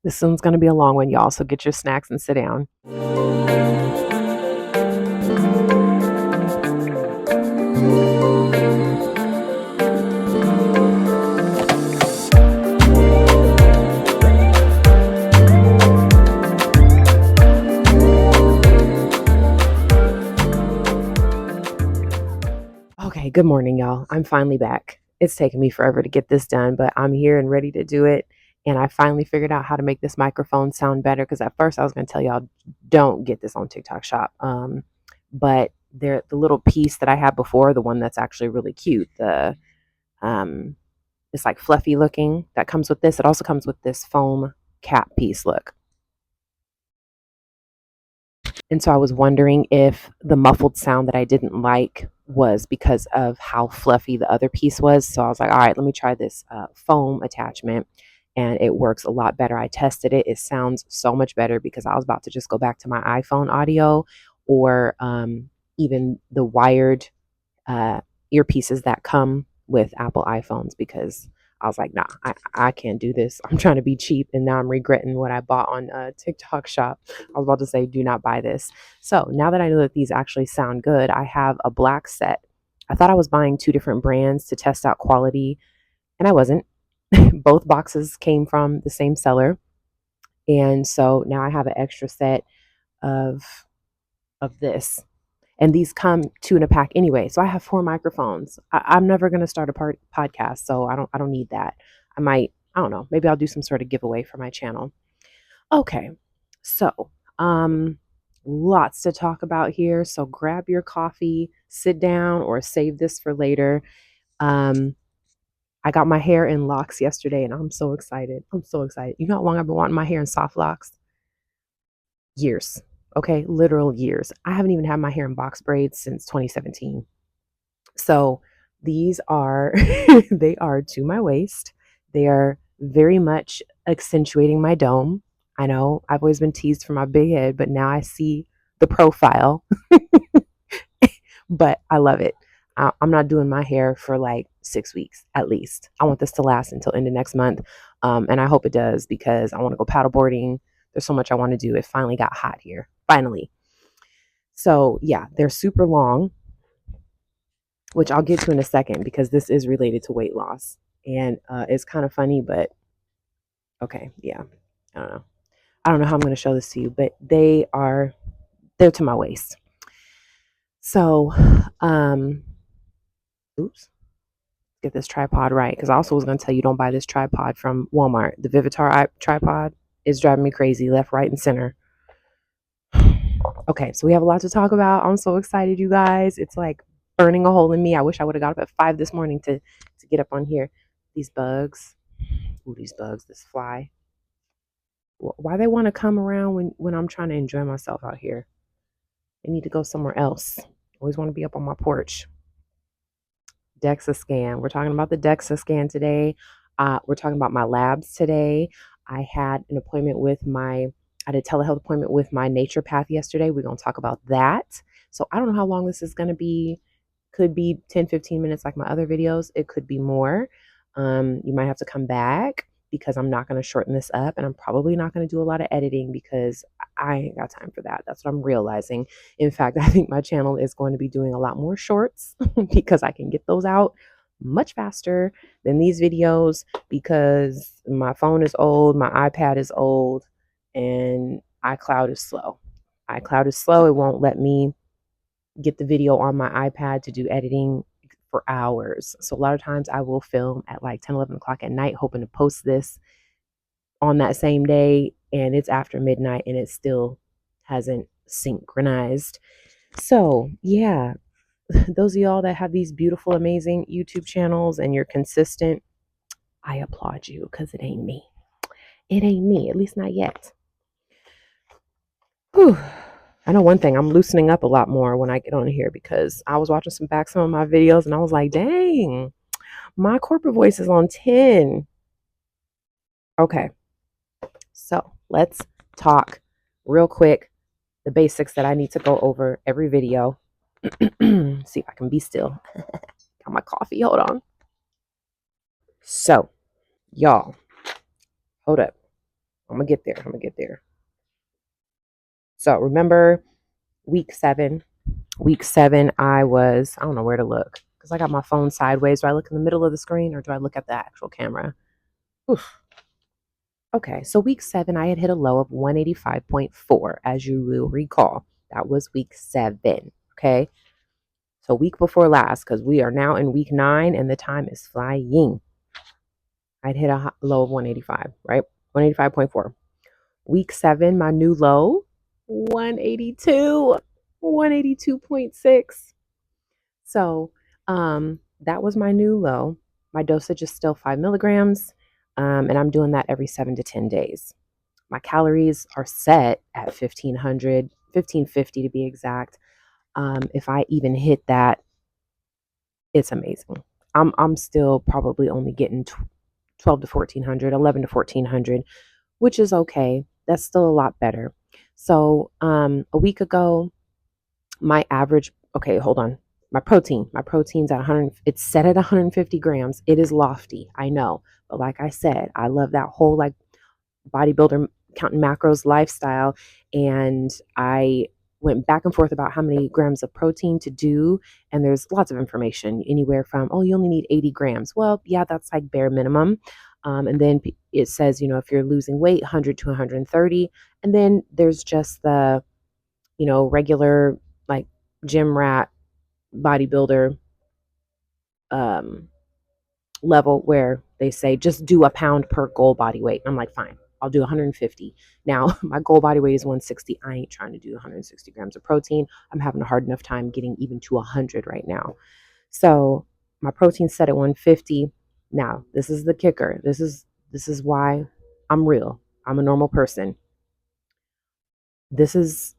This one's going to be a long one, y'all, so get your snacks and sit down. Okay, good morning, y'all. I'm finally back. It's taken me forever to get this done, but I'm here and ready to do it. And I finally figured out how to make this microphone sound better because at first I was going to tell y'all don't get this on TikTok Shop. But the little piece that I had before, the one that's actually really cute, um, it's like fluffy looking that comes with this. It also comes with this foam cap piece. Look. And so I was wondering if the muffled sound that I didn't like was because of how fluffy the other piece was. So I was like, all right, let me try this foam attachment. And it works a lot better. I tested it. It sounds so much better because I was about to just go back to my iPhone audio or even the wired earpieces that come with Apple iPhones because I was like, nah, I can't do this. I'm trying to be cheap, and now I'm regretting what I bought on TikTok Shop. I was about to say, do not buy this. So now that I know that these actually sound good, I have a black set. I thought I was buying two different brands to test out quality, and I wasn't. Both boxes came from the same seller, and so now I have an extra set of this. And these come two in a pack anyway. So I have 4 microphones. I'm never going to start a podcast, so I don't need that. I don't know, maybe I'll do some sort of giveaway for my channel. Okay, so lots to talk about here. So grab your coffee, sit down, or save this for later. I got my hair in locks yesterday, and I'm so excited. I'm so excited. You know how long I've been wanting my hair in soft locks? Years. Okay, literal years. I haven't even had my hair in box braids since 2017. So these are they are to my waist. They are very much accentuating my dome. I know I've always been teased for my big head, but now I see the profile. But I love it. I'm not doing my hair for like 6 weeks at least. I want this to last until end of next month, and I hope it does because I want to go paddleboarding. There's so much I want to do. It finally got hot here. Finally. So yeah, they're super long, which I'll get to in a second because this is related to weight loss. And it's kind of funny, but okay, yeah. I don't know. I don't know how I'm going to show this to you, but they're to my waist. So, oops, get this tripod right because I also was going to tell you don't buy this tripod from Walmart. The Vivitar tripod is driving me crazy, left, right, and center. Okay, so we have a lot to talk about. I'm so excited, you guys. It's like burning a hole in me. I wish I would have got up at 5 this morning to get up on here. These bugs. Ooh, these bugs, this fly. Why they want to come around when I'm trying to enjoy myself out here? They need to go somewhere else. Always want to be up on my porch. DEXA scan. We're talking about the DEXA scan today. We're talking about my labs today. I had an appointment with I had a telehealth appointment with my naturopath yesterday. We're going to talk about that. So I don't know how long this is going to be. Could be 10, 15 minutes like my other videos. It could be more. You might have to come back because I'm not going to shorten this up, and I'm probably not going to do a lot of editing because I ain't got time for that. That's what I'm realizing. In fact, I think my channel is going to be doing a lot more shorts because I can get those out much faster than these videos because my phone is old, my iPad is old, and iCloud is slow. iCloud is slow. It won't let me get the video on my iPad to do editing for hours. So a lot of times I will film at like 10, 11 o'clock at night, hoping to post this on that same day. And it's after midnight and it still hasn't synchronized. So yeah, those of y'all that have these beautiful, amazing YouTube channels and you're consistent, I applaud you because it ain't me. It ain't me, at least not yet. Whew. I know one thing, I'm loosening up a lot more when I get on here because I was watching some of my videos and I was like, dang, my corporate voice is on 10. Okay, so let's talk real quick the basics that I need to go over every video. See if I can be still. Got my coffee, hold on. So, y'all, hold up. I'm gonna get there. I'm gonna get there. So remember week 7. Week 7, I don't know where to look because I got my phone sideways. Do I look in the middle of the screen or do I look at the actual camera? Oof. Okay, so week 7, I had hit a low of 185.4, as you will recall. That was week 7. Okay, so week before last, because we are now in week 9 and the time is flying. I'd hit a low of 185, right? 185.4. Week 7, my new low, 182, 182.6. So that was my new low. My dosage is still 5 milligrams, and I'm doing that every 7 to 10 days. My calories are set at 1500, 1550 to be exact. If I even hit that, it's amazing. I'm still probably only getting 12 to 1400, 11 to 1400, which is okay. That's still a lot better. So a week ago, my average, okay, hold on. My protein's at 100, it's set at 150 grams. It is lofty, I know. But like I said, I love that whole like bodybuilder counting macros lifestyle. And I went back and forth about how many grams of protein to do. And there's lots of information, anywhere from, oh, you only need 80 grams. Well, yeah, that's like bare minimum. And then it says, if you're losing weight, 100 to 130. And then there's just the, regular like gym rat bodybuilder um, level where they say just do a pound per goal body weight. I'm like, fine, I'll do 150. Now, my goal body weight is 160. I ain't trying to do 160 grams of protein. I'm having a hard enough time getting even to 100 right now. So my protein's set at 150. Now, this is the kicker. This is why I'm real. I'm a normal person. This is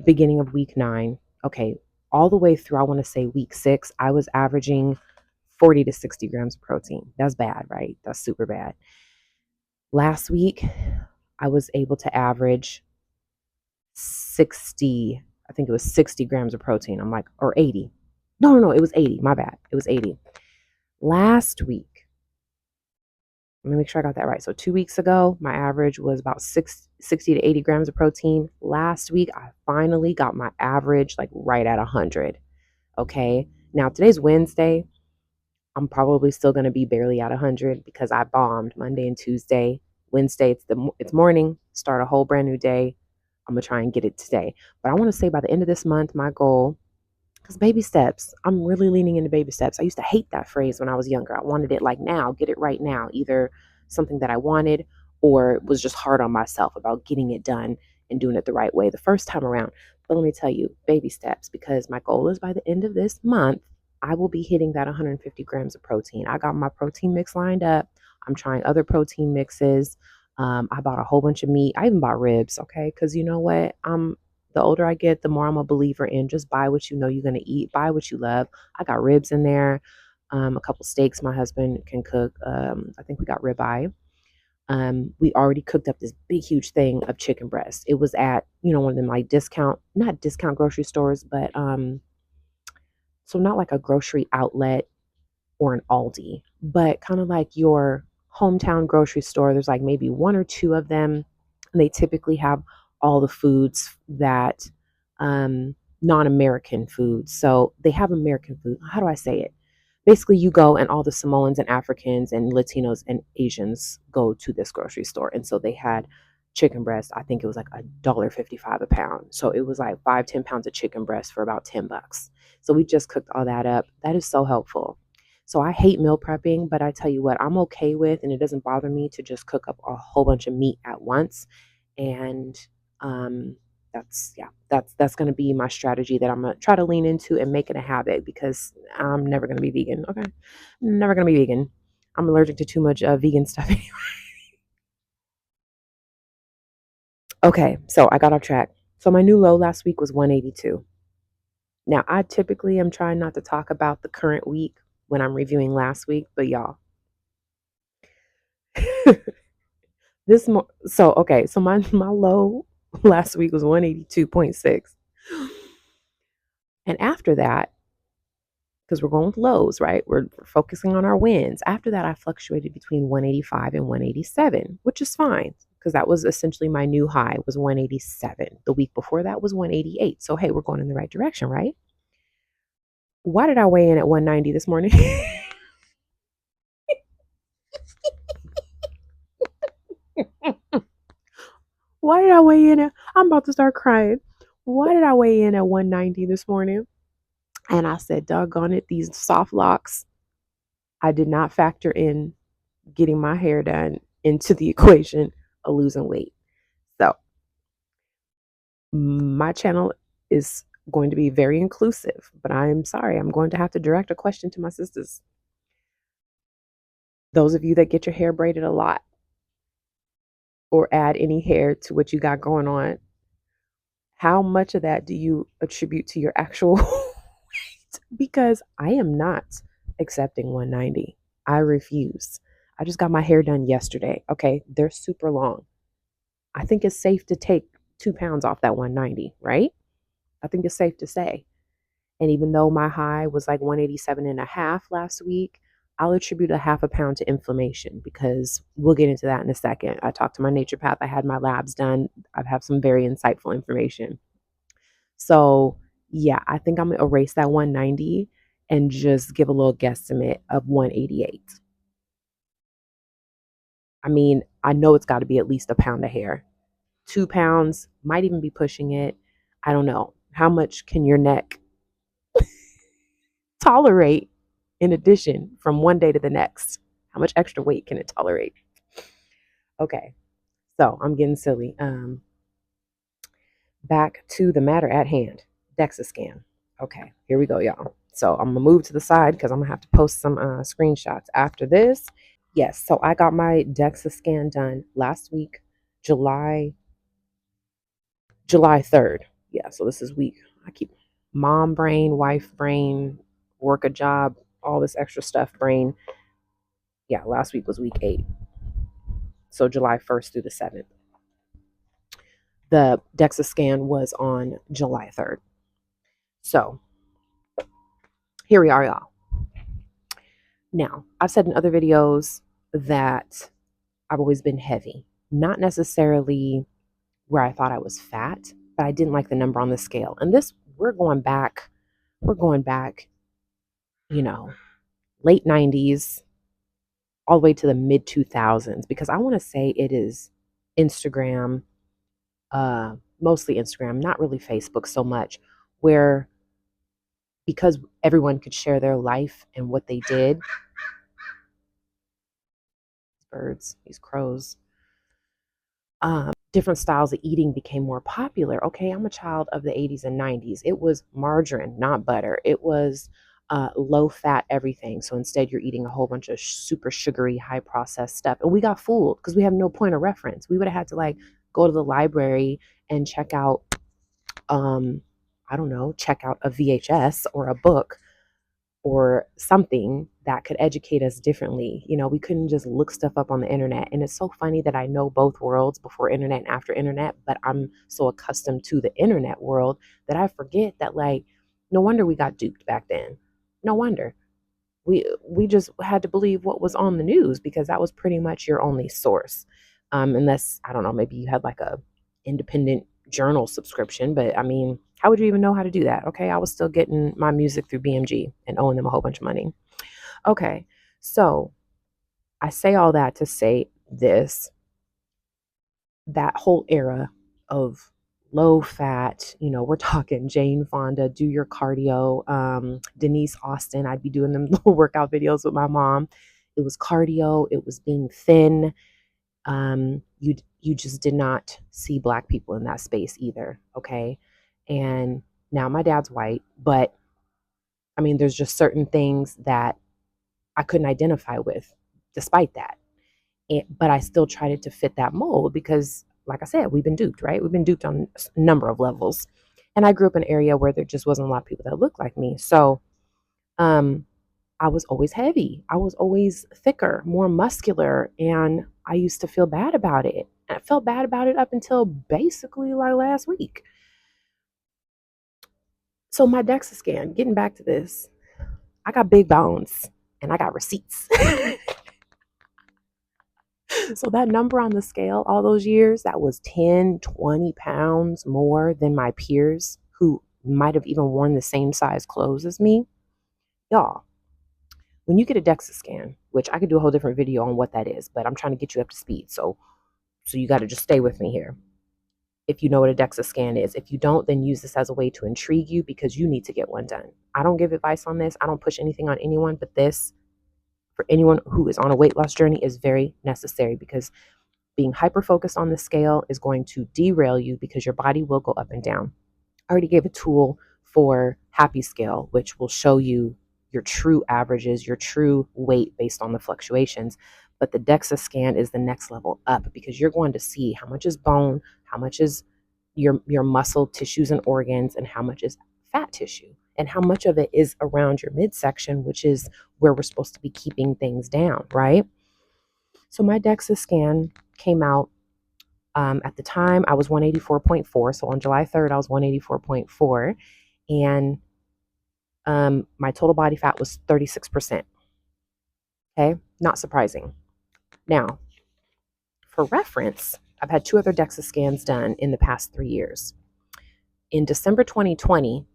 beginning of week 9. Okay, all the way through, I want to say week 6, I was averaging 40 to 60 grams of protein. That's bad, right? That's super bad. Last week, I was able to average 60, I think it was 60 grams of protein. I'm like, or 80. No, it was 80. My bad. It was 80. Last week, let me make sure I got that right. So 2 weeks ago, my average was about 60 to 80 grams of protein. Last week, I finally got my average like right at 100. Okay. Now today's Wednesday. I'm probably still going to be barely at 100 because I bombed Monday and Tuesday. Wednesday, it's morning, start a whole brand new day. I'm going to try and get it today. But I want to say by the end of this month, my goal, because baby steps, I'm really leaning into baby steps. I used to hate that phrase when I was younger. I wanted it like now, get it right now, either something that I wanted or was just hard on myself about getting it done and doing it the right way the first time around. But let me tell you, baby steps, because my goal is by the end of this month, I will be hitting that 150 grams of protein. I got my protein mix lined up. I'm trying other protein mixes. I bought a whole bunch of meat. I even bought ribs, okay? Because you know what? The older I get, the more I'm a believer in just buy what you know you're going to eat, buy what you love. I got ribs in there, a couple steaks my husband can cook. I think we got ribeye. We already cooked up this big, huge thing of chicken breast. It was at, one of them like not discount grocery stores, but so not like a grocery outlet or an Aldi, but kind of like your hometown grocery store. There's like maybe one or two of them, and they typically have all the foods that non-American foods. So they have American food. How do I say it? Basically, you go and all the Samoans and Africans and Latinos and Asians go to this grocery store. And so they had chicken breast. I think it was like $1.55 a pound. So it was like 5-10 pounds of chicken breast for about $10. So we just cooked all that up. That is so helpful. So I hate meal prepping, but I tell you what, I'm okay with, and it doesn't bother me to just cook up a whole bunch of meat at once. And that's going to be my strategy that I'm going to try to lean into and make it a habit because I'm never going to be vegan. Okay. Never going to be vegan. I'm allergic to too much vegan stuff anyway. Okay. So I got off track. So my new low last week was 182. Now I typically am trying not to talk about the current week when I'm reviewing last week, but y'all, so my low last week was 182.6. And after that, because we're going with lows, right? We're focusing on our wins. After that, I fluctuated between 185 and 187, which is fine because that was essentially my new high, was 187. The week before that was 188. So hey, we're going in the right direction, right? Why did I weigh in at 190 this morning? Why did I weigh in at, I'm about to start crying. Why did I weigh in at 190 this morning? And I said, doggone it, these soft locks. I did not factor in getting my hair done into the equation of losing weight. So my channel is going to be very inclusive, but I'm sorry, I'm going to have to direct a question to my sisters. Those of you that get your hair braided a lot or add any hair to what you got going on, how much of that do you attribute to your actual weight? Because I am not accepting 190. I refuse. I just got my hair done yesterday. Okay, they're super long. I think it's safe to take 2 pounds off that 190, right? I think it's safe to say. And even though my high was like 187 and a half last week, I'll attribute a half a pound to inflammation, because we'll get into that in a second. I talked to my naturopath. I had my labs done. I've had some very insightful information. So yeah, I think I'm going to erase that 190 and just give a little guesstimate of 188. I mean, I know it's got to be at least a pound of hair. 2 pounds, might even be pushing it. I don't know. How much can your neck tolerate in addition from one day to the next? How much extra weight can it tolerate? Okay, so I'm getting silly. Back to the matter at hand. DEXA scan. Okay, here we go, y'all. So I'm gonna move to the side because I'm gonna have to post some screenshots after this. Yes, so I got my DEXA scan done last week, July 3rd. Yeah, so this is week. I keep mom brain, wife brain, work a job, all this extra stuff brain. Yeah, last week was week 8. So July 1st through the 7th. The DEXA scan was on July 3rd. So here we are, y'all. Now, I've said in other videos that I've always been heavy, not necessarily where I thought I was fat, but I didn't like the number on the scale. And this, we're going back, you know, late 90s, all the way to the mid 2000s, because I want to say it is Instagram, mostly Instagram, not really Facebook so much, where because everyone could share their life and what they did. Birds, these crows. Different styles of eating became more popular. Okay, I'm a child of the 80s and 90s. It was margarine, not butter. It was low fat everything. So instead, you're eating a whole bunch of super sugary, high processed stuff. And we got fooled because we have no point of reference. We would have had to like go to the library and check out, I don't know, check out a VHS or a book or something that could educate us differently. You know, we couldn't just look stuff up on the internet. And it's so funny that I know both worlds, before internet and after internet, but I'm so accustomed to the internet world that I forget that, like, no wonder we got duped back then. No wonder. We just had to believe what was on the news because that was pretty much your only source. Unless, I don't know, maybe you had like a independent journal subscription, but I mean, how would you even know how to do that? Okay, I was still getting my music through BMG and owing them a whole bunch of money. Okay, so I say all that to say this: that whole era of low fat, you know, we're talking Jane Fonda, do your cardio, Denise Austin, I'd be doing them little workout videos with my mom. It was cardio, it was being thin. You just did not see black people in that space either. Okay. And now my dad's white, but I mean, there's just certain things that I couldn't identify with despite that. But I still tried it to fit that mold because, like I said, we've been duped, right? We've been duped on a number of levels. And I grew up in an area where there just wasn't a lot of people that looked like me. So I was always heavy. I was always thicker, more muscular. And I used to feel bad about it. I felt bad about it up until basically like last week. So my DEXA scan, getting back to this, I got big bones and I got receipts. So that number on the scale all those years, that was 10, 20 pounds more than my peers who might have even worn the same size clothes as me. Y'all, when you get a DEXA scan, which I could do a whole different video on what that is, but I'm trying to get you up to speed. So you got to just stay with me here. If you know what a DEXA scan is. If you don't, then use this as a way to intrigue you because you need to get one done. I don't give advice on this. I don't push anything on anyone, but this, for anyone who is on a weight loss journey, is very necessary because being hyper focused on the scale is going to derail you because your body will go up and down. I already gave a tool for Happy Scale, which will show you your true averages, your true weight based on the fluctuations. But the DEXA scan is the next level up because you're going to see how much is bone, how much is your muscle tissues and organs, and how much is fat tissue, and how much of it is around your midsection, which is where we're supposed to be keeping things down, right? So my DEXA scan came out at the time I was 184.4. So on July 3rd, I was 184.4. And my total body fat was 36%. Okay, not surprising. Now, for reference, I've had 2 other DEXA scans done in the past 3 years. In December 2020,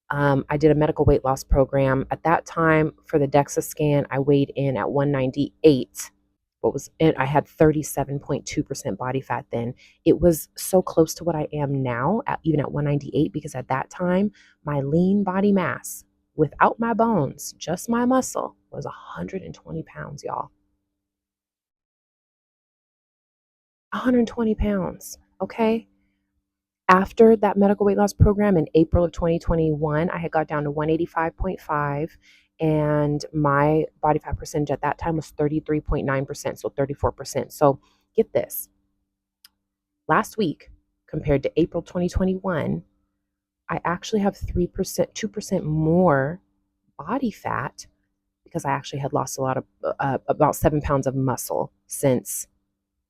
I did a medical weight loss program. At that time, for the DEXA scan, I weighed in at 198. And I had 37.2% body fat then. It was so close to what I am now, even at 198, because at that time, my lean body mass, without my bones, just my muscle, was 120 pounds, y'all. 120 pounds, okay? After that medical weight loss program in April of 2021, I had got down to 185.5, and my body fat percentage at that time was 33.9%, so 34%. So get this. Last week, compared to April 2021, I actually have 3%, 2% more body fat because I actually had lost a lot of, about 7 pounds of muscle since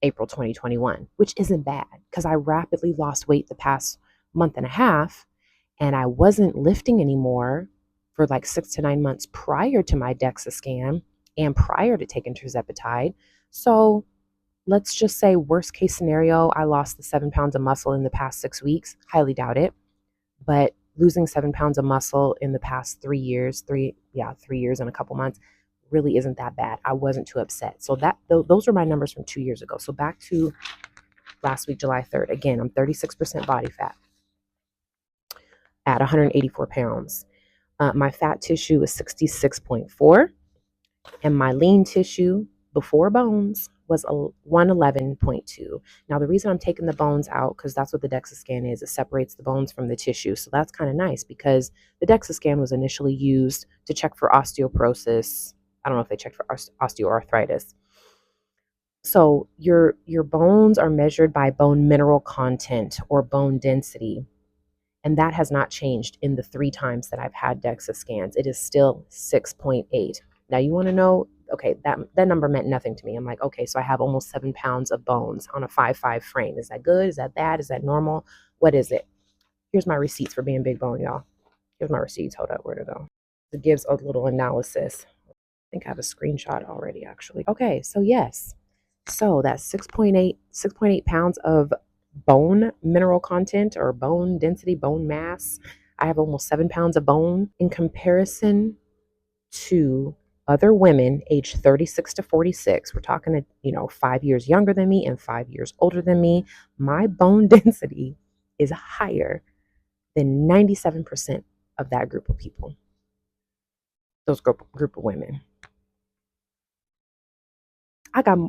April 2021, which isn't bad because I rapidly lost weight the past month and a half, and I wasn't lifting anymore for like 6 to 9 months prior to my DEXA scan and prior to taking Tirzepatide. So let's just say worst case scenario, I lost the 7 pounds of muscle in the past 6 weeks. Highly doubt it. But losing 7 pounds of muscle in the past 3 years, 3 years and a couple months really isn't that bad. I wasn't too upset. So those are my numbers from 2 years ago. So back to last week, July 3rd. Again, I'm 36% body fat at 184 pounds. My fat tissue is 66.4, and my lean tissue before bones was 111.2. Now, the reason I'm taking the bones out, because that's what the DEXA scan is, it separates the bones from the tissue. So that's kind of nice because the DEXA scan was initially used to check for osteoporosis. I don't know if they checked for osteoarthritis. So your bones are measured by bone mineral content or bone density. And that has not changed in the 3 times that I've had DEXA scans. It is still 6.8. Now you want to know, okay, that number meant nothing to me. I'm like, okay, so I have almost 7 pounds of bones on a 5'5" frame. Is that good? Is that bad? Is that normal? What is it? Here's my receipts for being big bone, y'all. Here's my receipts. Hold up, where to go? It gives a little analysis. I think I have a screenshot already, actually. Okay, so yes. So that's 6.8 pounds of bone mineral content or bone density, bone mass. I have almost 7 pounds of bone in comparison to other women aged 36 to 46. We're talking, 5 years younger than me and 5 years older than me. My bone density is higher than 97% of that group of people, those group of women. I got,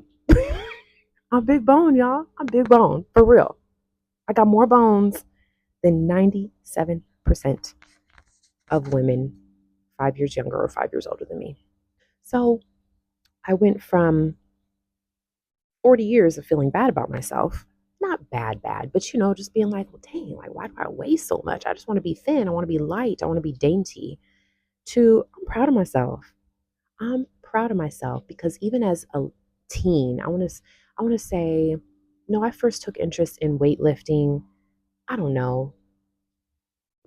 I'm big bone, y'all. I'm big bone, for real. I got more bones than 97% of women 5 years younger or 5 years older than me. So I went from 40 years of feeling bad about myself, not bad, but, just being like, well, dang, like, why do I weigh so much? I just want to be thin. I want to be light. I want to be dainty. To, I'm proud of myself. I'm proud of myself because even as a teen, I want to say, no, I first took interest in weightlifting, I don't know,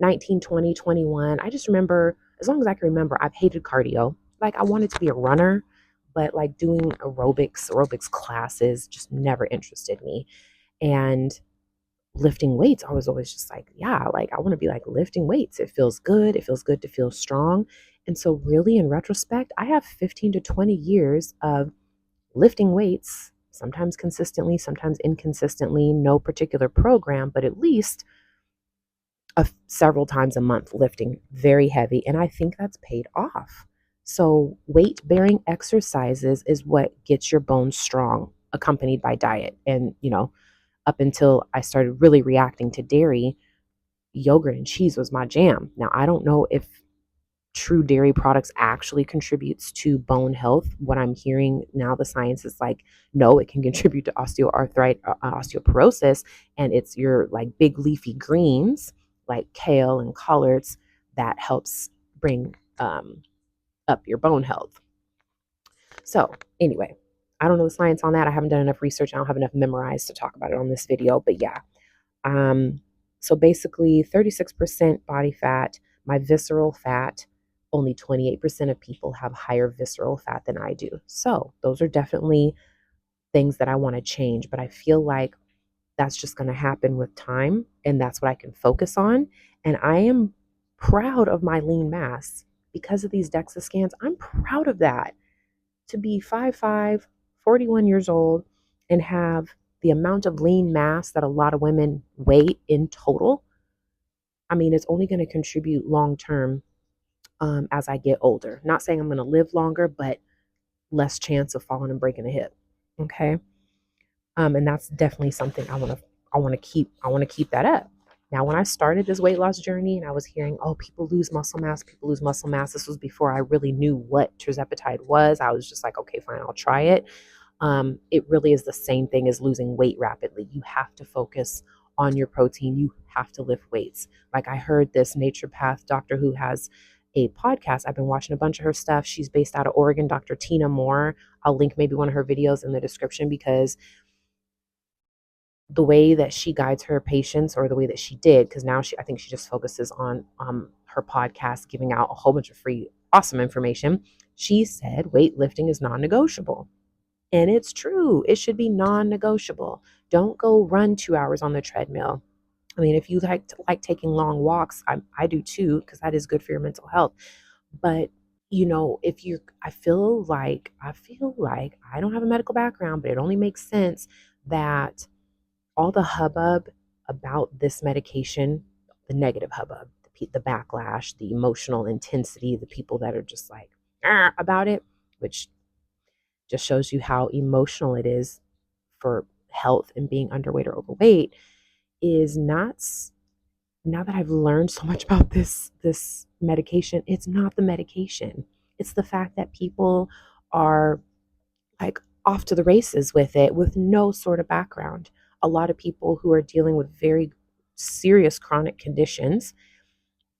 19, 20, 21. I just remember, as long as I can remember, I've hated cardio. Like, I wanted to be a runner, but like doing aerobics classes just never interested me. And lifting weights, I was always just like, yeah, like I want to be like lifting weights. It feels good. It feels good to feel strong. And so, really, in retrospect, I have 15 to 20 years of lifting weights, sometimes consistently, sometimes inconsistently, no particular program, but at least several times a month lifting very heavy. And I think that's paid off. So, weight bearing exercises is what gets your bones strong, accompanied by diet. And, up until I started really reacting to dairy, yogurt and cheese was my jam. Now, I don't know if true dairy products actually contributes to bone health. What I'm hearing now, the science is like, no, it can contribute to osteoporosis, and it's your like big leafy greens like kale and collards that helps bring up your bone health. So anyway, I don't know the science on that. I haven't done enough research. I don't have enough memorized to talk about it on this video, but yeah. So basically 36% body fat, my visceral fat, only 28% of people have higher visceral fat than I do. So those are definitely things that I want to change, but I feel like that's just going to happen with time, and that's what I can focus on. And I am proud of my lean mass because of these DEXA scans. I'm proud of that. To be 5'5", 41 years old, and have the amount of lean mass that a lot of women weigh in total, I mean, it's only going to contribute long term as I get older. Not saying I'm going to live longer, but less chance of falling and breaking a hip. Okay. And that's definitely something I want to keep that up. Now, when I started this weight loss journey and I was hearing, oh, people lose muscle mass, this was before I really knew what tirzepatide was. I was just like, okay, fine, I'll try it. It really is the same thing as losing weight rapidly. You have to focus on your protein. You have to lift weights. Like I heard this naturopath doctor who has a podcast. I've been watching a bunch of her stuff. She's based out of Oregon, Dr. Tyna Moore. I'll link maybe one of her videos in the description, because the way that she guides her patients, or the way that she did, because now I think she just focuses on her podcast, giving out a whole bunch of free, awesome information. She said weightlifting is non-negotiable. And it's true. It should be non-negotiable. Don't go run 2 hours on the treadmill. I mean, if you like taking long walks, I do too, because that is good for your mental health. But if I feel like I don't have a medical background, but it only makes sense that all the hubbub about this medication, the negative hubbub, the backlash, the emotional intensity, the people that are just like about it, which just shows you how emotional it is for health and being underweight or overweight, is not, now that I've learned so much about this medication, it's not the medication. It's the fact that people are like off to the races with it with no sort of background. A lot of people who are dealing with very serious chronic conditions.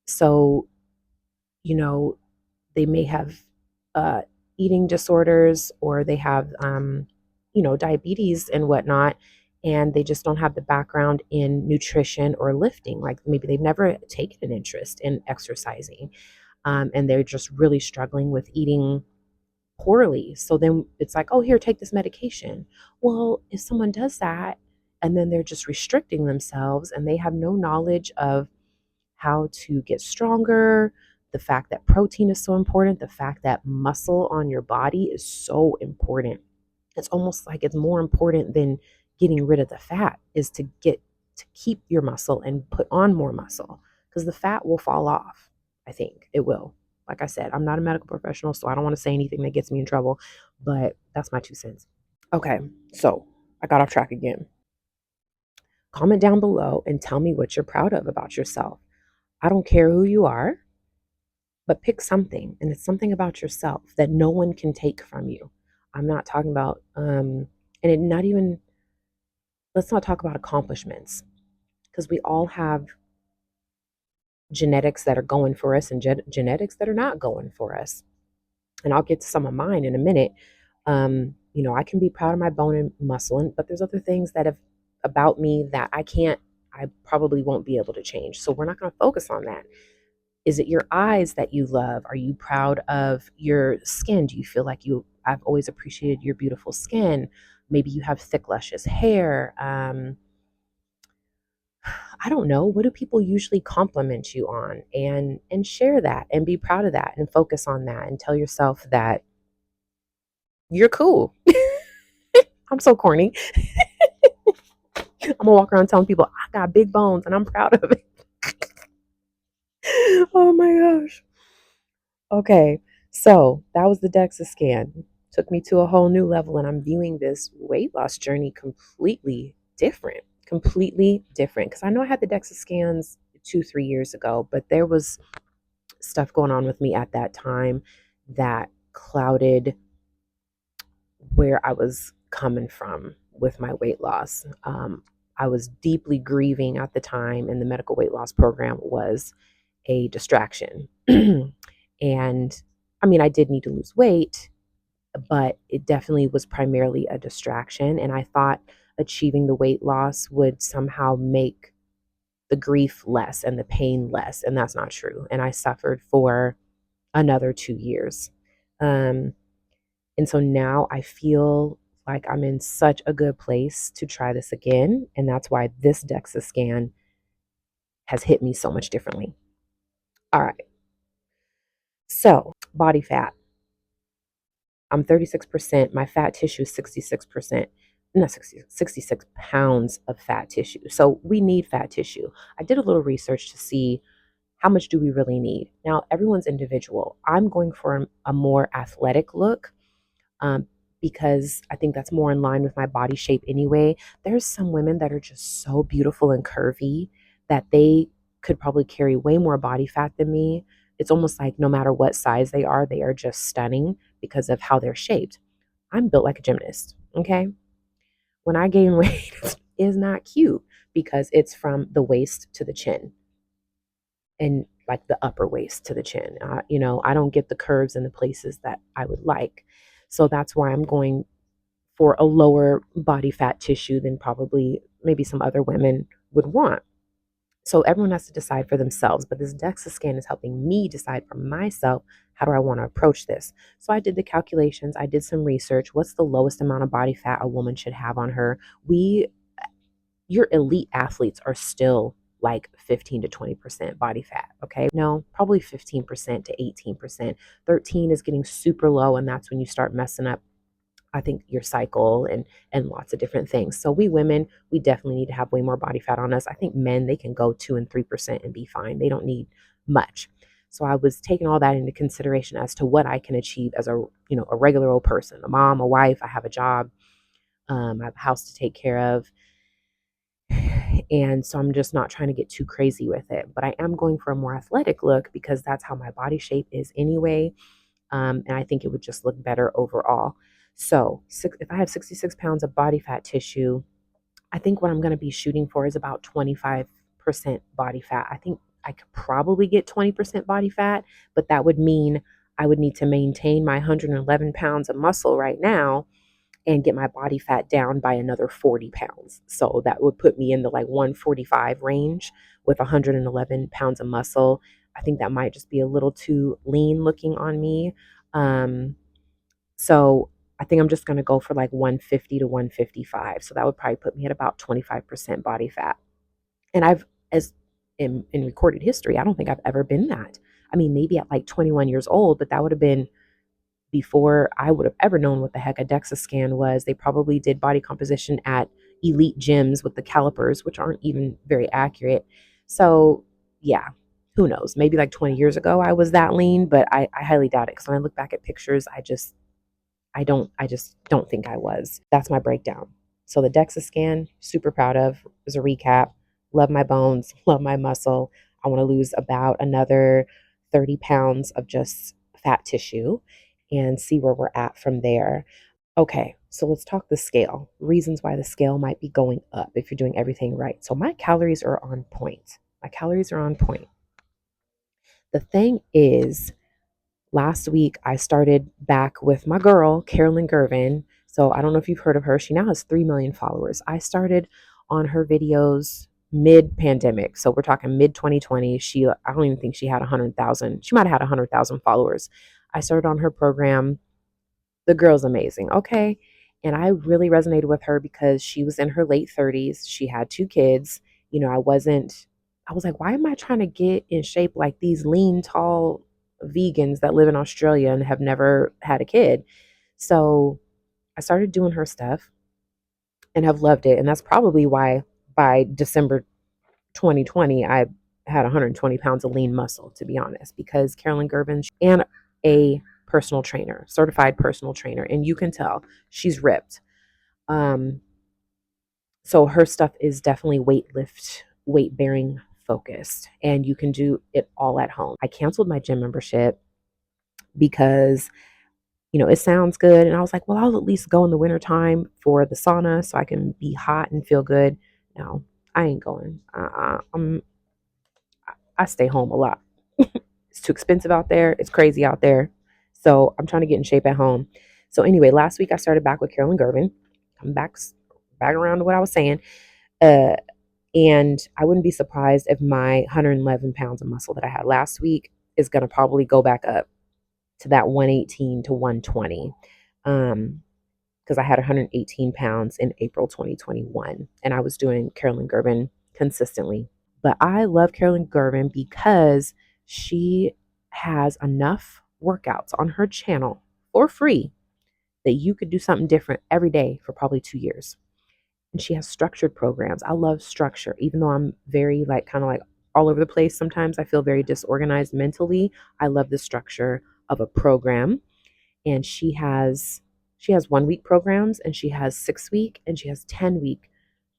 So, you know, they may have uh, eating disorders, or they have, diabetes and whatnot, and they just don't have the background in nutrition or lifting. Like maybe they've never taken an interest in exercising, and they're just really struggling with eating poorly. So then it's like, oh, here, take this medication. Well, if someone does that and then they're just restricting themselves and they have no knowledge of how to get stronger, the fact that protein is so important, the fact that muscle on your body is so important. It's almost like it's more important than getting rid of the fat, is to keep your muscle and put on more muscle, because the fat will fall off. I think it will. Like I said, I'm not a medical professional, so I don't want to say anything that gets me in trouble, but that's my 2 cents. Okay, so I got off track again. Comment down below and tell me what you're proud of about yourself. I don't care who you are, but pick something, and it's something about yourself that no one can take from you. I'm not talking about, and it not even, let's not talk about accomplishments, because we all have genetics that are going for us and genetics that are not going for us. And I'll get to some of mine in a minute. I can be proud of my bone and muscle, but there's other things that have about me that I probably won't be able to change. So we're not going to focus on that. Is it your eyes that you love? Are you proud of your skin? Do you feel like you I've always appreciated your beautiful skin. Maybe you have thick, luscious hair. I don't know. What do people usually compliment you on? And share that and be proud of that and focus on that and tell yourself that you're cool. I'm so corny. I'm gonna walk around telling people I got big bones and I'm proud of it. Oh my gosh. Okay, so that was the DEXA scan. Took me to a whole new level, and I'm viewing this weight loss journey completely different. Because I know I had the DEXA scans 2, 3 years ago, but there was stuff going on with me at that time that clouded where I was coming from with my weight loss. I was deeply grieving at the time, and the medical weight loss program was a distraction. And I mean, I did need to lose weight, but it definitely was primarily a distraction. And I thought achieving the weight loss would somehow make the grief less and the pain less. And that's not true. And I suffered for another 2 years. Um, and so now I feel like I'm in such a good place to try this again. And that's why this DEXA scan has hit me so much differently. All right. So, body fat. I'm 36%. My fat tissue is 66%. Not 66 pounds of fat tissue. So we need fat tissue. I did a little research to see how much do we really need. Now, everyone's individual. I'm going for a more athletic look, um, because I think that's more in line with my body shape anyway. There's some women that are just so beautiful and curvy that they could probably carry way more body fat than me. It's almost like no matter what size they are just stunning because of how they're shaped. I'm built like a gymnast, okay? When I gain weight, it's not cute because it's from the waist to the chin and like the upper waist to the chin. I don't get the curves in the places that I would like. So that's why I'm going for a lower body fat tissue than probably maybe some other women would want. So everyone has to decide for themselves, but this DEXA scan is helping me decide for myself, how do I want to approach this? So I did the calculations, I did some research. What's the lowest amount of body fat a woman should have on her? Your elite athletes are still like 15 to 20% body fat, okay? No, probably 15% to 18%. 13 is getting super low, and that's when you start messing up, I think, your cycle and lots of different things. So we women, we definitely need to have way more body fat on us. I think men, they can go 2 and 3% and be fine. They don't need much. So I was taking all that into consideration as to what I can achieve as a regular old person, a mom, a wife. I have a job, I have a house to take care of, and so I'm just not trying to get too crazy with it. But I am going for a more athletic look because that's how my body shape is anyway. And I think it would just look better overall. So if I have 66 pounds of body fat tissue, I think what I'm going to be shooting for is about 25% body fat. I think I could probably get 20% body fat, but that would mean I would need to maintain my 111 pounds of muscle right now and get my body fat down by another 40 pounds. So that would put me in the like 145 range with 111 pounds of muscle. I think that might just be a little too lean looking on me. Um, so I think I'm just going to go for like 150 to 155. So that would probably put me at about 25% body fat. And as in recorded history, I don't think I've ever been that. I mean, maybe at like 21 years old, but that would have been before I would have ever known what the heck a DEXA scan was. They probably did body composition at elite gyms with the calipers, which aren't even very accurate. So, yeah, who knows? Maybe like 20 years ago I was that lean, but I highly doubt it because when I look back at pictures, I just don't think I was. That's my breakdown. So the DEXA scan, super proud of. As a recap, love my bones, love my muscle. I want to lose about another 30 pounds of just fat tissue and see where we're at from there. Okay, so let's talk the scale. Reasons why the scale might be going up if you're doing everything right. So my calories are on point. My calories are on point. The thing is, last week I started back with my girl, Carolyn Gervin. So I don't know if you've heard of her. She now has 3 million followers. I started on her videos mid pandemic. So we're talking mid 2020. I don't even think she had 100,000. She might have had 100,000 followers. I started on her program The girl's amazing, okay? And I really resonated with her because she was in her late 30s. She had 2 kids. You know, I was like, why am I trying to get in shape like these lean, tall vegans that live in Australia and have never had a kid? So I started doing her stuff and have loved it. And that's probably why by December 2020, I had 120 pounds of lean muscle, to be honest, because Carolyn Gervin and a personal trainer, certified personal trainer, and you can tell she's ripped. Um, so her stuff is definitely weight bearing focused, and you can do it all at home. I canceled my gym membership because it sounds good, and I was like, well, I'll at least go in the wintertime for the sauna so I can be hot and feel good. No, I ain't going. I stay home a lot. It's too expensive out there. It's crazy out there. So I'm trying to get in shape at home. So anyway, last week I started back with Carolyn Gervin. I'm back around to what I was saying. Uh, and I wouldn't be surprised if my 111 pounds of muscle that I had last week is going to probably go back up to that 118 to 120. Because I had 118 pounds in April 2021, and I was doing Carolyn Gervin consistently. But I love Carolyn Gervin because she has enough workouts on her channel for free that you could do something different every day for probably 2 years. And she has structured programs. I love structure, even though I'm very kind of like all over the place. Sometimes I feel very disorganized mentally. I love the structure of a program. And she has 1 week programs, and she has 6 week, and she has 10 week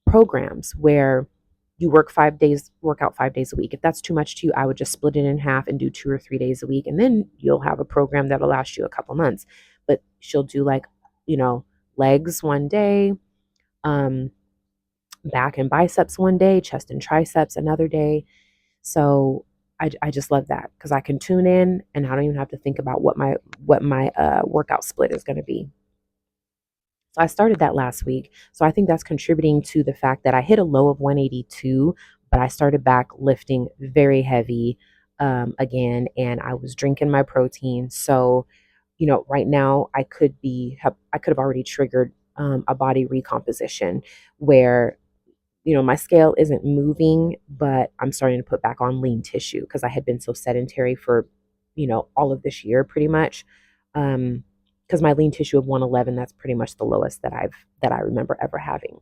programs where you work out 5 days a week. If that's too much to you, I would just split it in half and do 2 or 3 days a week. And then you'll have a program that'll last you a couple months. But she'll do legs one day, um, back and biceps one day, chest and triceps another day. So I just love that because I can tune in and I don't even have to think about what my workout split is going to be. So I started that last week. So I think that's contributing to the fact that I hit a low of 182, but I started back lifting very heavy again, and I was drinking my protein. So, right now I could have already triggered a body recomposition where my scale isn't moving, but I'm starting to put back on lean tissue because I had been so sedentary for, all of this year pretty much. Because my lean tissue of 111, that's pretty much the lowest that I remember ever having.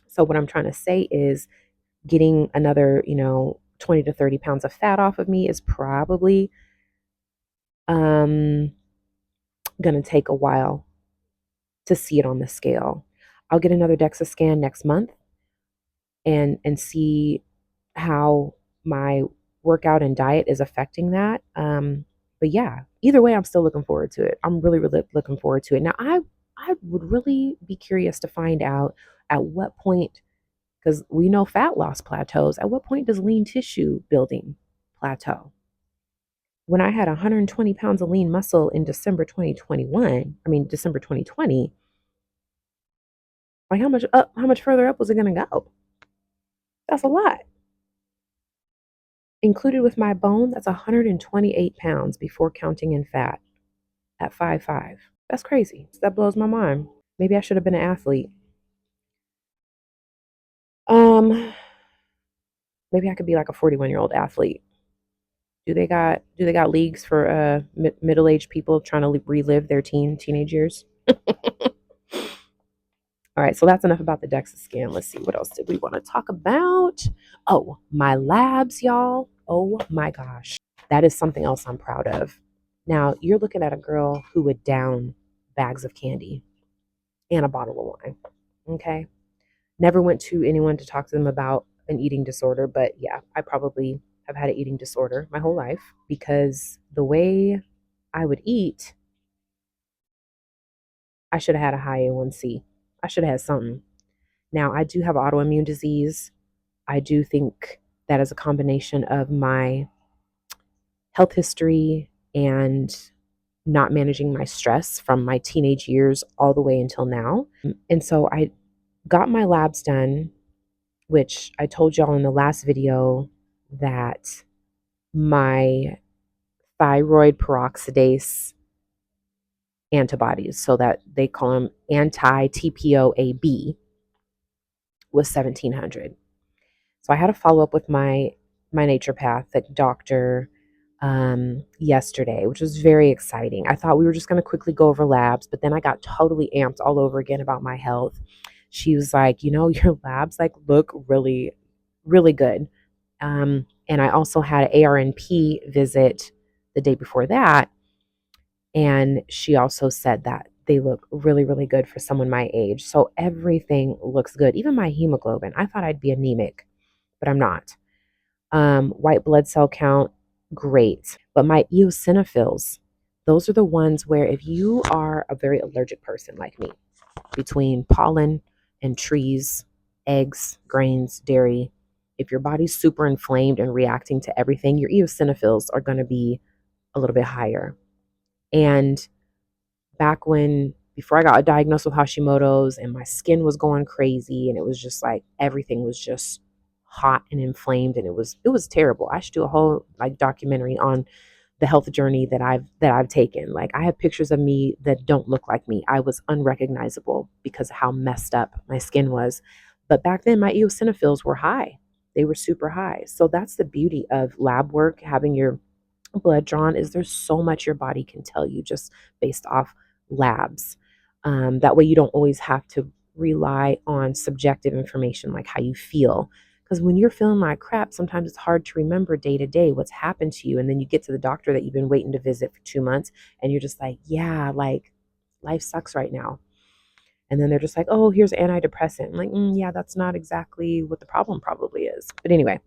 So what I'm trying to say is getting another, 20 to 30 pounds of fat off of me is probably um gonna take a while to see it on the scale. I'll get another DEXA scan next month and see how my workout and diet is affecting that. But yeah, either way, I'm still looking forward to it. I'm really, really looking forward to it. Now, I would really be curious to find out at what point, because we know fat loss plateaus. At what point does lean tissue building plateau? When I had 120 pounds of lean muscle in December 2020, like how much further up was it gonna go? That's a lot. Included with my bone, that's 128 pounds before counting in fat at 5'5". That's crazy. That blows my mind. Maybe I should have been an athlete. Um, Maybe I could be like a 41-year-old athlete. Do they got leagues for middle-aged people trying to relive their teenage years? All right, so that's enough about the DEXA scan. Let's see, what else did we want to talk about? Oh, my labs, y'all. Oh my gosh. That is something else I'm proud of. Now, you're looking at a girl who would down bags of candy and a bottle of wine. Okay. Never went to anyone to talk to them about an eating disorder, but yeah, I probably have had an eating disorder my whole life because the way I would eat, I should have had a high A1C. I should have had something. Now, I do have autoimmune disease. I do think that is a combination of my health history and not managing my stress from my teenage years all the way until now. And so I got my labs done, which I told y'all in the last video that my thyroid peroxidase antibodies, so that they call them anti-TPOAB, was 1700. So I had a follow up with my naturopathic doctor yesterday, which was very exciting. I thought we were just going to quickly go over labs, but then I got totally amped all over again about my health. She was like, your labs like look really, really good. And I also had an ARNP visit the day before that, and she also said that they look really, really good for someone my age. So everything looks good. Even my hemoglobin. I thought I'd be anemic, but I'm not. White blood cell count, great. But my eosinophils, those are the ones where if you are a very allergic person like me, between pollen and trees, eggs, grains, dairy, if your body's super inflamed and reacting to everything, your eosinophils are going to be a little bit higher. And back when, before I got diagnosed with Hashimoto's and my skin was going crazy and it was just like everything was just hot and inflamed, and it was terrible. I should do a whole like documentary on the health journey that I've taken. Like, I have pictures of me that don't look like me. I was unrecognizable because of how messed up my skin was. But back then my eosinophils were high. They were super high. So that's the beauty of lab work, having your blood drawn, is there's so much your body can tell you just based off labs. That way you don't always have to rely on subjective information like how you feel. Because when you're feeling like crap, sometimes it's hard to remember day to day what's happened to you. And then you get to the doctor that you've been waiting to visit for 2 months, and you're just like, yeah, like life sucks right now. And then they're just like, oh, here's antidepressant. I'm like, yeah, that's not exactly what the problem probably is. But anyway,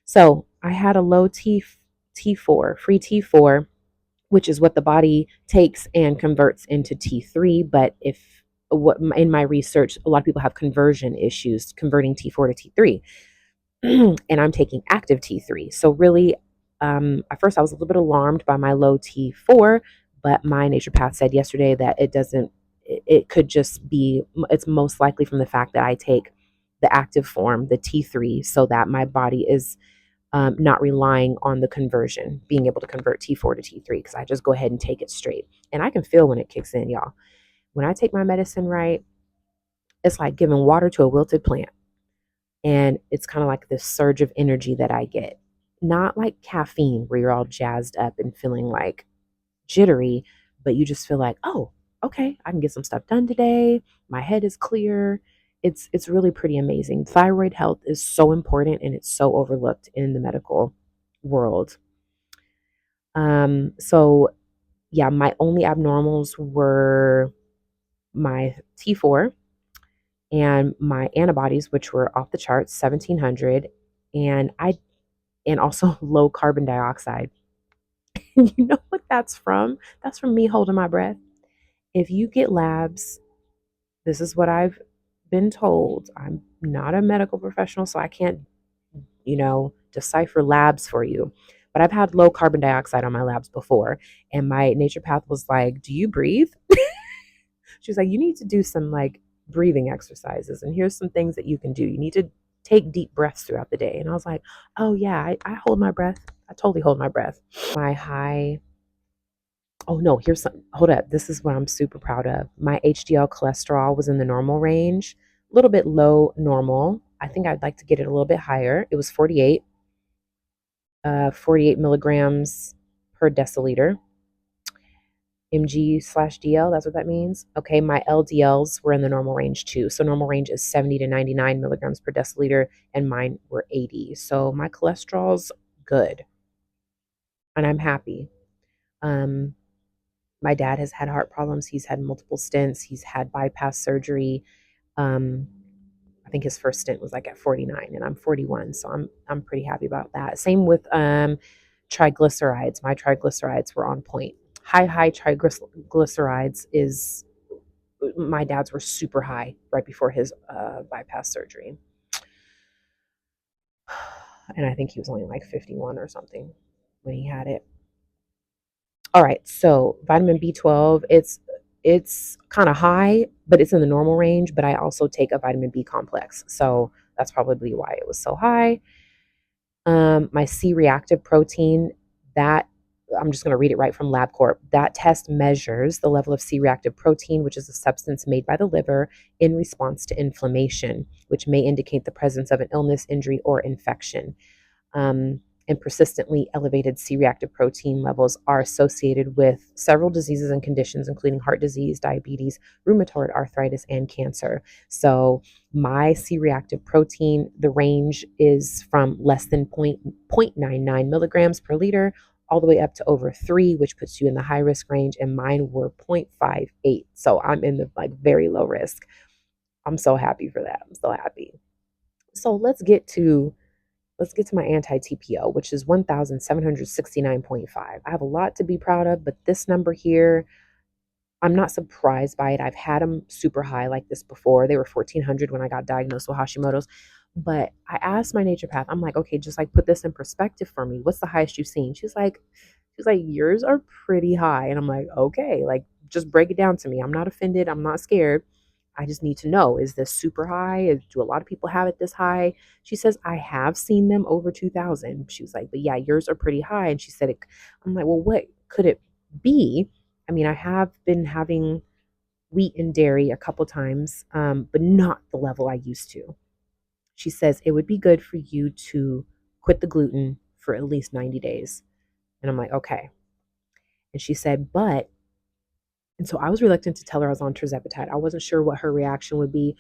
so I had a low T4, free T4, which is what the body takes and converts into T3. But if what in my research, a lot of people have conversion issues converting T4 to T3, and I'm taking active T3. So really, at first I was a little bit alarmed by my low T4, but my naturopath said yesterday that it doesn't. It could just be. It's most likely from the fact that I take the active form, the T3, so that my body is not relying on the conversion, being able to convert T4 to T3, because I just go ahead and take it straight. And I can feel when it kicks in, y'all. When I take my medicine right, it's like giving water to a wilted plant. And it's kind of like this surge of energy that I get. Not like caffeine where you're all jazzed up and feeling like jittery, but you just feel like, oh, okay, I can get some stuff done today. My head is clear. It's really pretty amazing. Thyroid health is so important, and it's so overlooked in the medical world. So yeah, my only abnormals were my T4 and my antibodies, which were off the charts, 1700, and also low carbon dioxide. You know what that's from? That's from me holding my breath. If you get labs, this is what I've been told. I'm not a medical professional, so I can't, decipher labs for you. But I've had low carbon dioxide on my labs before, and my naturopath was like, "Do you breathe?" She was like, "You need to do some like breathing exercises, and here's some things that you can do. You need to take deep breaths throughout the day." And I was like, "Oh yeah, I hold my breath. I totally hold my breath." My high Oh no, here's some. Hold up. This is what I'm super proud of. My HDL cholesterol was in the normal range, a little bit low normal. I think I'd like to get it a little bit higher. It was 48 milligrams per deciliter, mg/dl. That's what that means. Okay, my LDLs were in the normal range too. So normal range is 70 to 99 milligrams per deciliter, and mine were 80. So my cholesterol's good, and I'm happy. Um, My dad has had heart problems. He's had multiple stents. He's had bypass surgery. Um, I think his first stint was like at 49, and I'm 41, so I'm pretty happy about that. Same with triglycerides. My triglycerides were on point. High triglycerides is my dad's were super high right before his bypass surgery, and I think he was only like 51 or something when he had it. All right, so vitamin B12, it's kind of high, but it's in the normal range. But I also take a vitamin B complex, so that's probably why it was so high. My C reactive protein, that I'm just going to read it right from LabCorp. That test measures the level of C-reactive protein, which is a substance made by the liver in response to inflammation, which may indicate the presence of an illness, injury, or infection. um, and persistently elevated C-reactive protein levels are associated with several diseases and conditions, including heart disease, diabetes, rheumatoid arthritis, and cancer. So my C-reactive protein, the range is from less than 0.99 milligrams per liter all the way up to over 3, which puts you in the high risk range, and mine were 0.58. So I'm in the like very low risk. I'm so happy for that. I'm so happy. So let's get to my anti-TPO, which is 1,769.5. I have a lot to be proud of, but this number here, I'm not surprised by it. I've had them super high like this before. They were 1,400 when I got diagnosed with Hashimoto's. But I asked my naturopath, I'm like, okay, just like put this in perspective for me. What's the highest you've seen? She's like, yours are pretty high. And I'm like, okay, like just break it down to me. I'm not offended. I'm not scared. I just need to know, is this super high? Do a lot of people have it this high? She says, I have seen them over 2,000. She was like, but yeah, yours are pretty high. And she said, I'm like, well, what could it be? I mean, I have been having wheat and dairy a couple times, but not the level I used to. She says, it would be good for you to quit the gluten for at least 90 days. And I'm like, okay. And she said, and so I was reluctant to tell her I was on tirzepatide. I wasn't sure what her reaction would be.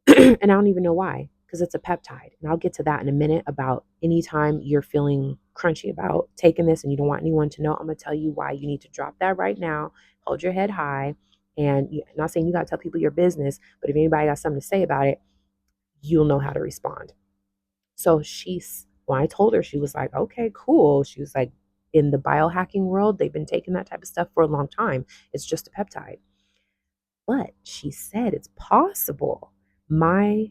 And I don't even know why, because it's a peptide. And I'll get to that in a minute about anytime you're feeling crunchy about taking this and you don't want anyone to know. I'm going to tell you why you need to drop that right now. Hold your head high. And I'm not saying you got to tell people your business, but if anybody got something to say about it, you'll know how to respond. So when I told her, she was like, okay, cool. She was like, in the biohacking world, they've been taking that type of stuff for a long time. It's just a peptide. But she said it's possible my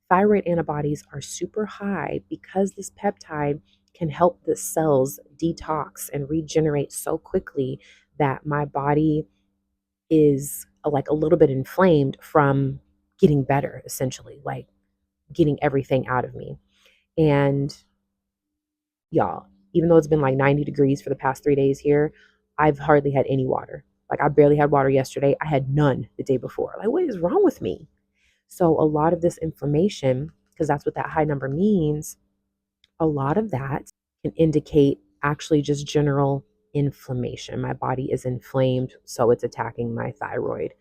thyroid antibodies are super high because this peptide can help the cells detox and regenerate so quickly that my body is like a little bit inflamed from getting better, essentially, like getting everything out of me. And y'all, even though it's been like 90 degrees for the past 3 days here, I've hardly had any water. Like I barely had water yesterday. I had none the day before. Like, what is wrong with me? So a lot of this inflammation, because that's what that high number means, a lot of that can indicate actually just general inflammation. My body is inflamed, so it's attacking my thyroid.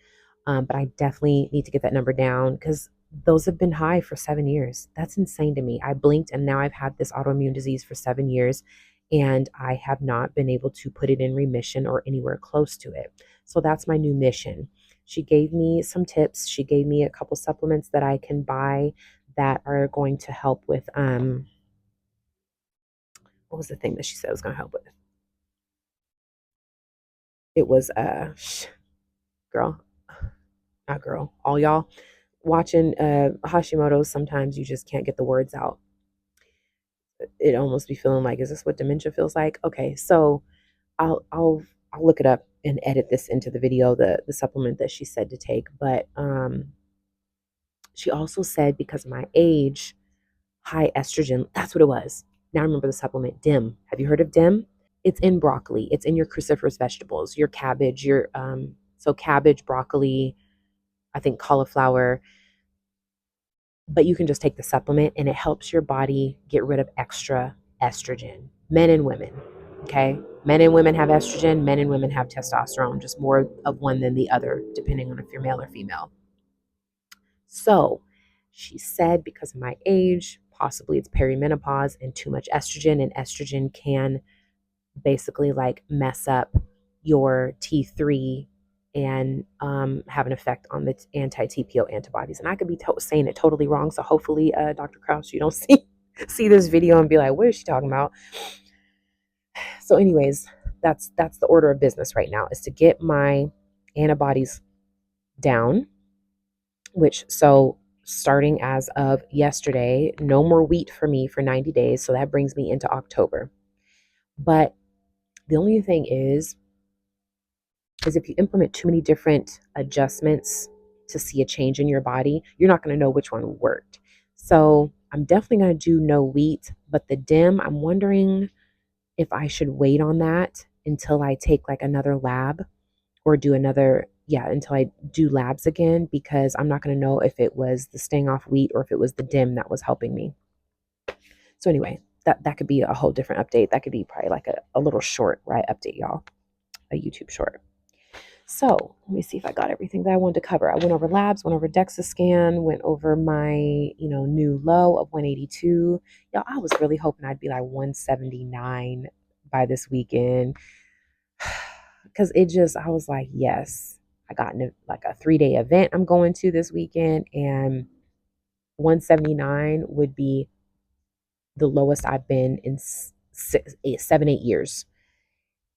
But I definitely need to get that number down because those have been high for 7 years. That's insane to me. I blinked and now I've had this autoimmune disease for 7 years and I have not been able to put it in remission or anywhere close to it. So that's my new mission. She gave me some tips. She gave me a couple supplements that I can buy that are going to help with what was the thing that she said was going to help with? It was girl, not girl, all y'all watching Hashimoto's, sometimes you just can't get the words out. It almost be feeling like, is this what dementia feels like? Okay, so I'll look it up and edit this into the video, the supplement that she said to take. But she also said because of my age, high estrogen, that's what it was. Now I remember the supplement, DIM. Have you heard of DIM? It's in broccoli. It's in your cruciferous vegetables, your cabbage, your so cabbage, broccoli, I think cauliflower, but you can just take the supplement and it helps your body get rid of extra estrogen. Men and women, okay? Men and women have estrogen, men and women have testosterone, just more of one than the other, depending on if you're male or female. So she said because of my age, possibly it's perimenopause and too much estrogen, and estrogen can basically like mess up your T3 and have an effect on the anti-TPO antibodies. And I could be saying it totally wrong. So hopefully, Dr. Krause, you don't see this video and be like, what is she talking about? So anyways, that's the order of business right now, is to get my antibodies down, which so starting as of yesterday, no more wheat for me for 90 days. So that brings me into October. But the only thing is if you implement too many different adjustments to see a change in your body, you're not going to know which one worked. So I'm definitely going to do no wheat, but the DIM, I'm wondering if I should wait on that until I take like another lab or do another, until I do labs again, because I'm not going to know if it was the staying off wheat or if it was the dim that was helping me. So anyway, that could be a whole different update. That could be probably like a little short, right? Update, y'all. A YouTube short. So let me see if I got everything that I wanted to cover. I went over labs, went over DEXA scan, went over my, new low of 182. Y'all, I was really hoping I'd be like 179 by this weekend. Because I was like, yes, I got like a 3-day event I'm going to this weekend, and 179 would be the lowest I've been in 7-8 years.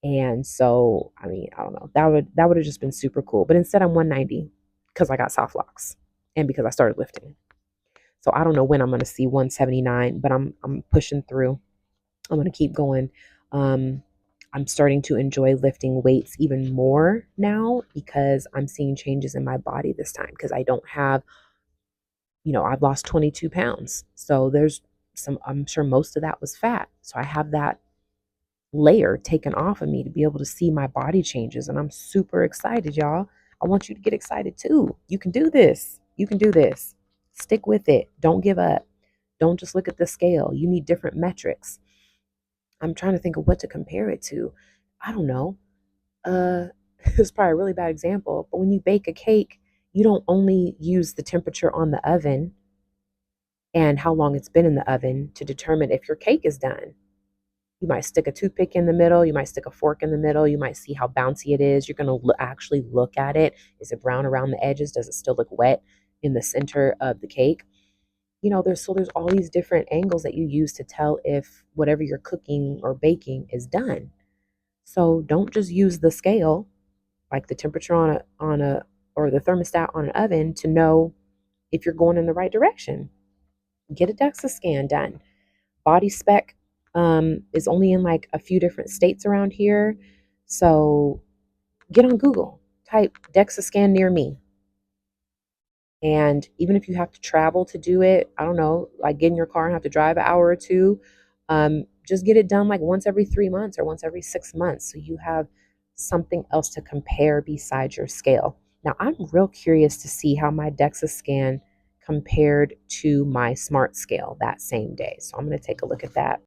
And so, I mean, I don't know. That would have just been super cool. But instead, I'm 190 because I got soft locks and because I started lifting. So I don't know when I'm going to see 179, but I'm pushing through. I'm going to keep going. I'm starting to enjoy lifting weights even more now because I'm seeing changes in my body this time, because I don't have, I've lost 22 pounds. So there's I'm sure most of that was fat. So I have that layer taken off of me to be able to see my body changes. And I'm super excited, y'all. I want you to get excited too. You can do this. You can do this. Stick with it. Don't give up. Don't just look at the scale. You need different metrics. I'm trying to think of what to compare it to. I don't know. It's probably a really bad example, but when you bake a cake, you don't only use the temperature on the oven and how long it's been in the oven to determine if your cake is done. You might stick a toothpick in the middle. You might stick a fork in the middle. You might see how bouncy it is. You're going to actually look at it. Is it brown around the edges? Does it still look wet in the center of the cake? There's all these different angles that you use to tell if whatever you're cooking or baking is done. So don't just use the scale, like the temperature on a or the thermostat on an oven, to know if you're going in the right direction. Get a DEXA scan done. Body spec is only in like a few different states around here. So get on Google, type DEXA scan near me. And even if you have to travel to do it, I don't know, like get in your car and have to drive an hour or two, just get it done like once every 3 months or once every 6 months, so you have something else to compare besides your scale. Now, I'm real curious to see how my DEXA scan compared to my smart scale that same day. So I'm going to take a look at that.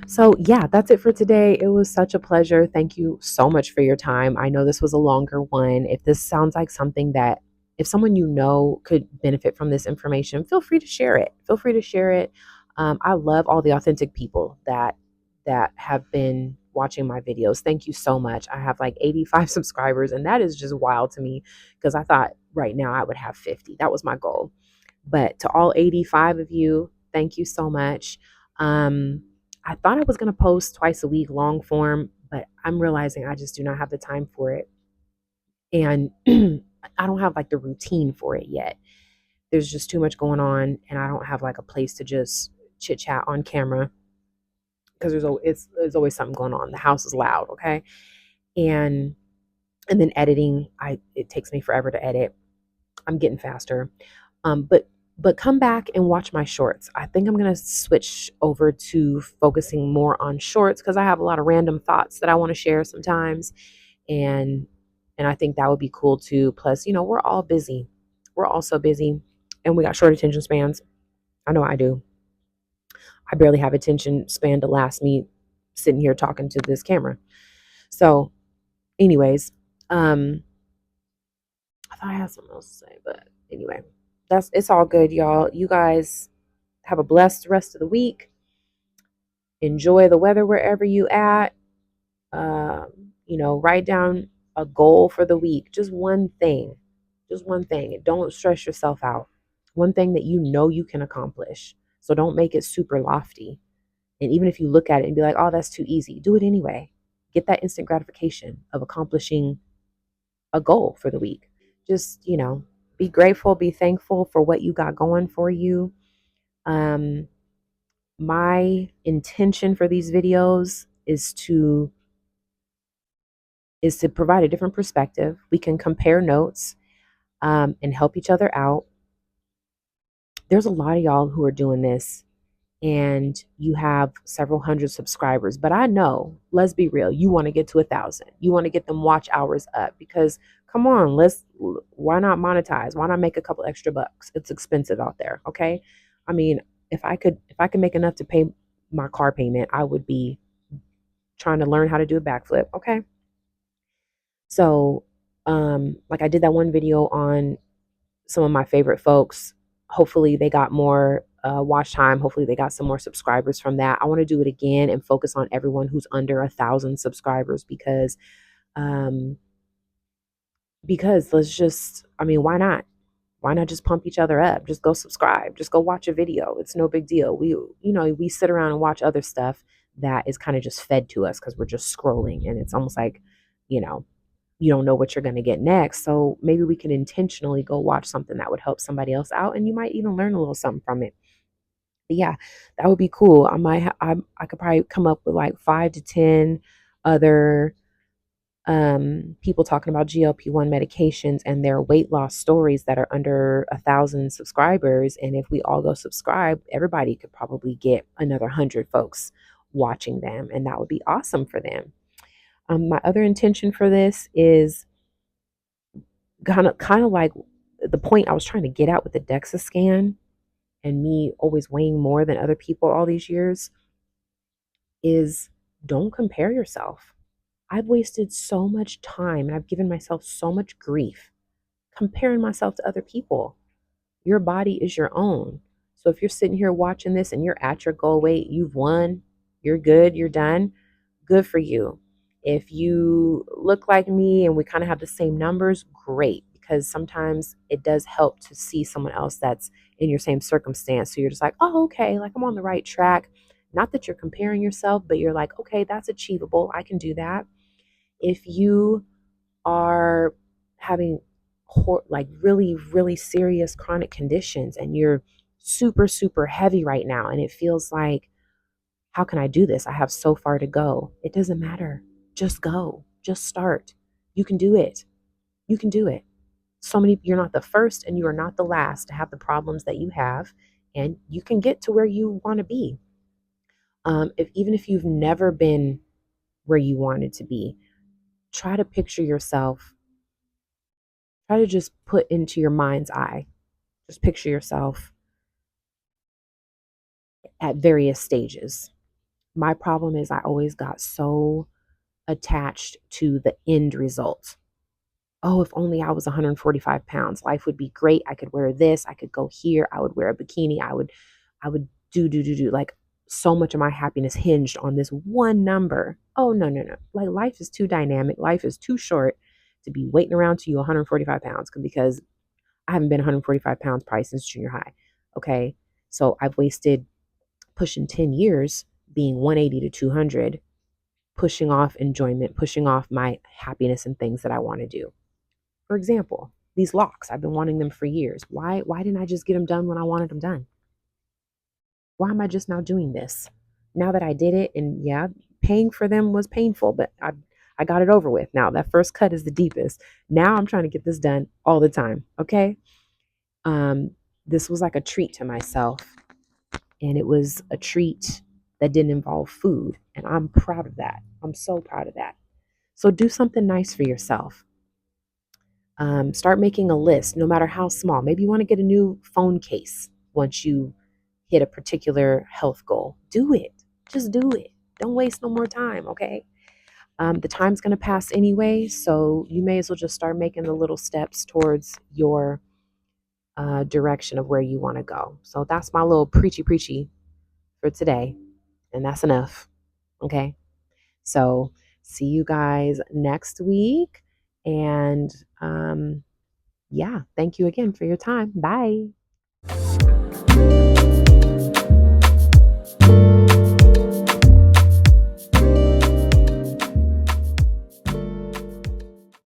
So, yeah, that's it for today. It was such a pleasure. Thank you so much for your time. I know this was a longer one. If this sounds like something that, if someone could benefit from this information, feel free to share it. Feel free to share it. I love all the authentic people that have been watching my videos. Thank you so much. I have like 85 subscribers, and that is just wild to me because I thought right now I would have 50. That was my goal. But to all 85 of you, thank you so much. I thought I was going to post twice a week long form, but I'm realizing I just do not have the time for it. And I don't have like the routine for it yet. There's just too much going on, and I don't have like a place to just chit chat on camera because there's always something going on. The house is loud, okay? And then editing, it takes me forever to edit. I'm getting faster. But come back and watch my shorts. I think I'm going to switch over to focusing more on shorts because I have a lot of random thoughts that I want to share sometimes. And I think that would be cool too. Plus, we're all busy. We're all so busy, and we got short attention spans. I know I do. I barely have attention span to last me sitting here talking to this camera. So anyways, I thought I had something else to say, but anyway, it's all good, y'all. You guys have a blessed rest of the week. Enjoy the weather wherever you at. Write down a goal for the week. Just one thing. Just one thing. Don't stress yourself out. One thing that you can accomplish. So don't make it super lofty. And even if you look at it and be like, oh, that's too easy, do it anyway. Get that instant gratification of accomplishing a goal for the week. Just, be grateful, be thankful for what you got going for you. My intention for these videos is to provide a different perspective. We can compare notes and help each other out. There's a lot of y'all who are doing this, and you have several hundred subscribers. But I know, let's be real, you want to get to 1,000. You want to get them watch hours up because come on, why not monetize? Why not make a couple extra bucks? It's expensive out there, okay? I mean, if I could make enough to pay my car payment, I would be trying to learn how to do a backflip, okay? So, like I did that one video on some of my favorite folks. Hopefully they got more watch time. Hopefully they got some more subscribers from that. I want to do it again and focus on everyone who's under 1,000 subscribers um, because I mean, why not? Why not just pump each other up? Just go subscribe. Just go watch a video. It's no big deal. We sit around and watch other stuff that is kind of just fed to us because we're just scrolling, and it's almost like, you know, you don't know what you're going to get next. So maybe we can intentionally go watch something that would help somebody else out, and you might even learn a little something from it. But yeah, that would be cool. I could probably come up with like 5 to 10 other people talking about GLP-1 medications and their weight loss stories that are under 1,000 subscribers. And if we all go subscribe, everybody could probably get another 100 folks watching them, and that would be awesome for them. My other intention for this is kind of like the point I was trying to get at with the DEXA scan and me always weighing more than other people all these years is don't compare yourself. I've wasted so much time and I've given myself so much grief comparing myself to other people. Your body is your own. So if you're sitting here watching this and you're at your goal weight, you've won, you're good, you're done, good for you. If you look like me and we kind of have the same numbers, great, because sometimes it does help to see someone else that's in your same circumstance. So you're just like, oh, okay, like I'm on the right track. Not that you're comparing yourself, but you're like, okay, that's achievable. I can do that. If you are having like really, really serious chronic conditions and you're super, super heavy right now, and it feels like, how can I do this? I have so far to go. It doesn't matter. Just go. Just start. You can do it. You can do it. You're not the first and you are not the last to have the problems that you have, and you can get to where you want to be. Even if you've never been where you wanted to be, try to picture yourself. Try to just put into your mind's eye. Just picture yourself at various stages. My problem is I always got so attached to the end result. Oh, if only I was 145 pounds, life would be great. I could wear this. I could go here. I would wear a bikini. I would do. Like so much of my happiness hinged on this one number. Oh, no, no, no. Like life is too dynamic. Life is too short to be waiting around to you 145 pounds because I haven't been 145 pounds probably since junior high. Okay. So I've wasted pushing 10 years being 180 to 200, pushing off enjoyment, pushing off my happiness and things that I want to do. For example, these locks, I've been wanting them for years. Why didn't I just get them done when I wanted them done? Why am I just now doing this? Now that I did it, and yeah, paying for them was painful, but I got it over with. Now that first cut is the deepest. Now I'm trying to get this done all the time. Okay. Um, this was like a treat to myself, and it was a treat that didn't involve food, and I'm proud of that. I'm so proud of that. So do something nice for yourself. Start making a list, no matter how small. Maybe you want to get a new phone case once you hit a particular health goal. Do it. Just do it. Don't waste no more time, okay? The time's going to pass anyway, so you may as well just start making the little steps towards your direction of where you want to go. So that's my little preachy for today, and that's enough, okay? So see you guys next week, and yeah, thank you again for your time. Bye.